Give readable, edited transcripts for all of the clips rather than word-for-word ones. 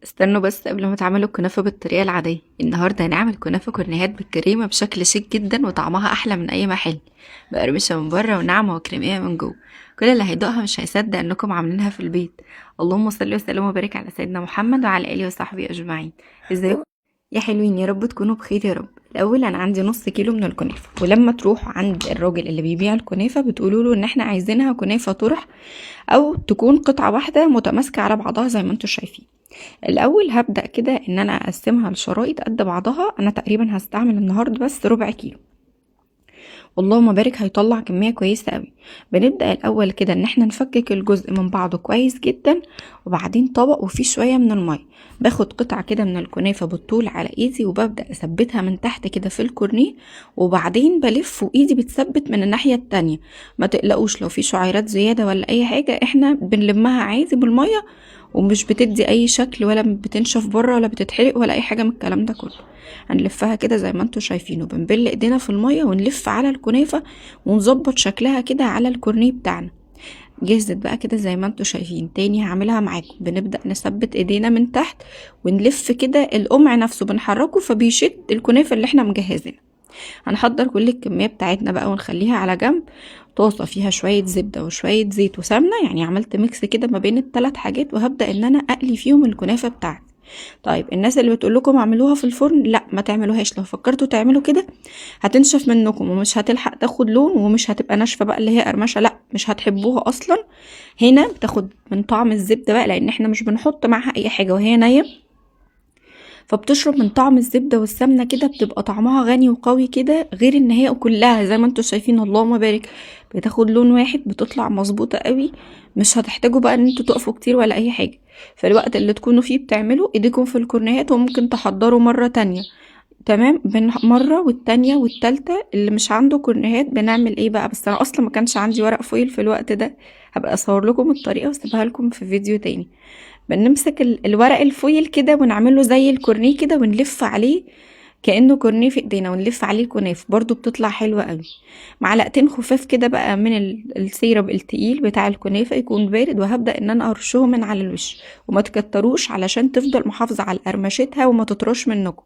استنوا بس قبل ما تعملوا الكنافة بالطريقة العادية. النهاردة هنعمل كنافة كورنيهات بالكريمة بشكل شيك جدا وطعمها أحلى من أي محل، مقرمشة من بره وناعمة وكريمية من جوه. كل اللي هيدوقها مش هيصدق إنكم عاملينها في البيت. اللهم صل وسلم وبارك على سيدنا محمد وعلى آله وصحبه أجمعين. ازيكم يا حلوين؟ يا رب تكونوا بخير يا رب. الأول أنا عندي نص كيلو من الكنافة، ولما تروحوا عند الراجل اللي بيبيع الكنافة بتقولوا له إن احنا عايزينها كنافة طرح أو تكون قطعة واحدة متماسكة على بعضها زي ما انتوا شايفين. الاول هبدأ كده ان انا اقسمها لشرايط قد بعضها. انا تقريبا هستعمل النهاردة بس ربع كيلو، اللهم بارك هيطلع كمية كويسة قوي. بنبدأ الاول كده ان احنا نفكك الجزء من بعضه كويس جدا، وبعدين طبق وفيه شوية من المية. باخد قطعة كده من الكنافة بالطول على ايدي وببدأ اثبتها من تحت كده في الكورنيه، وبعدين بلف وايدي بتثبت من الناحية التانية. ما تقلقوش لو في شعيرات زيادة ولا اي حاجة، احنا بنلمها عادي بالمية ومش بتدي اي شكل ولا بتنشف بره ولا بتتحرق ولا اي حاجة من الكلام ده كله. هنلفها كده زي ما انتوا شايفين وبنبل ايدينا في المية ونلف على الكنافة ونظبط شكلها كده على الكورنيه بتاعنا. جهزت بقى كده زي ما انتوا شايفين. تاني هعملها معاكم. بنبدأ نثبت ايدينا من تحت ونلف كده القمع نفسه بنحركه فبيشد الكنافة اللي احنا مجهزينها. هنحضر كل الكمية بتاعتنا بقى ونخليها على جنب. طاسة فيها شوية زبدة وشوية زيت وسمنة، يعني عملت ميكس كده ما بين الثلاث حاجات، وهبدأ ان انا اقلي فيهم الكنافة بتاعتي. طيب الناس اللي بتقول لكم اعملوها في الفرن، لا ما تعملوهاش. لو فكرتوا تعملوا كده هتنشف منكم ومش هتلحق تاخد لون ومش هتبقى ناشفة بقى اللي هي قرمشة، لا مش هتحبوها اصلا. هنا بتاخد من طعم الزبدة بقى لان احنا مش بنحط معاها اي حاجة وهي نية، فبتشرب من طعم الزبدة والسمنة كده، بتبقى طعمها غني وقوي كده، غير ان هي كلها زي ما انتوا شايفين اللهم بارك بتاخد لون واحد، بتطلع مظبوطة قوي. مش هتحتاجوا بقى ان انتوا تقفوا كتير ولا اي حاجة. فالوقت اللي تكونوا فيه بتعملوا ايديكم في الكورنيهات وممكن تحضروا مرة تانية. تمام، بين مرة والتانية والتالتة. اللي مش عنده كورنيهات بنعمل ايه بقى؟ بس انا اصلا ما كانش عندي ورق فويل في الوقت ده، هبقى اصور لكم الطريقة واسيبها لكم في فيديو تاني. بنمسك الورق الفويل كده ونعمله زي الكورنيه كده ونلف عليه كأنه كورنيه في ايدينا، ونلف عليه الكناف برضو بتطلع حلوة قوي. معلقتين خفاف كده بقى من السيرب التقيل بتاع الكنافة يكون بارد، وهبدأ ان انا ارشه من على الوش. وما تكتروش علشان تفضل محافظة على قرمشتها وما تطرش منكم.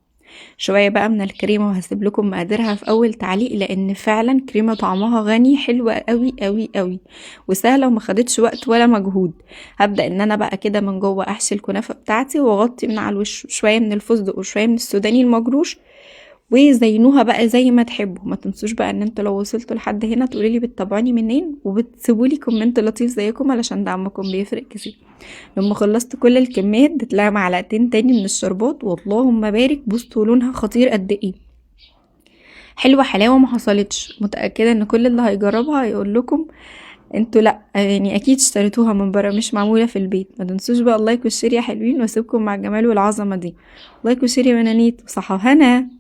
شوية بقى من الكريمة وهسيب لكم مقاديرها في اول تعليق، لان فعلا كريمة طعمها غني حلوة قوي قوي قوي وسهلة وما خدتش وقت ولا مجهود. هبدأ ان انا بقى كده من جوه احشي الكنافة بتاعتي واغطي من على الوش شوية من الفستق وشوية من السوداني المجروش، وزينوها بقى زي ما تحبوا. ما تنسوش بقى ان انتوا لو وصلتوا لحد هنا تقولي لي بتتابعوني منين وبتسيبوا لي كومنت لطيف زيكم علشان دعمكم بيفرق كتير. لما خلصت كل الكميات اديت لها معلقتين تاني من الشربات، واللهم بارك بصوا لونها خطير قد ايه. حلوه حلاوه ما حصلتش. متاكده ان كل اللي هيجربها هيقول لكم انتوا لا يعني اكيد اشتريتوها من بره مش معموله في البيت. ما تنسوش بقى اللايك والشير يا حلوين، واسيبكم مع الجمال والعظمه دي. لايك وشير يا بنانيت وصحة هنا.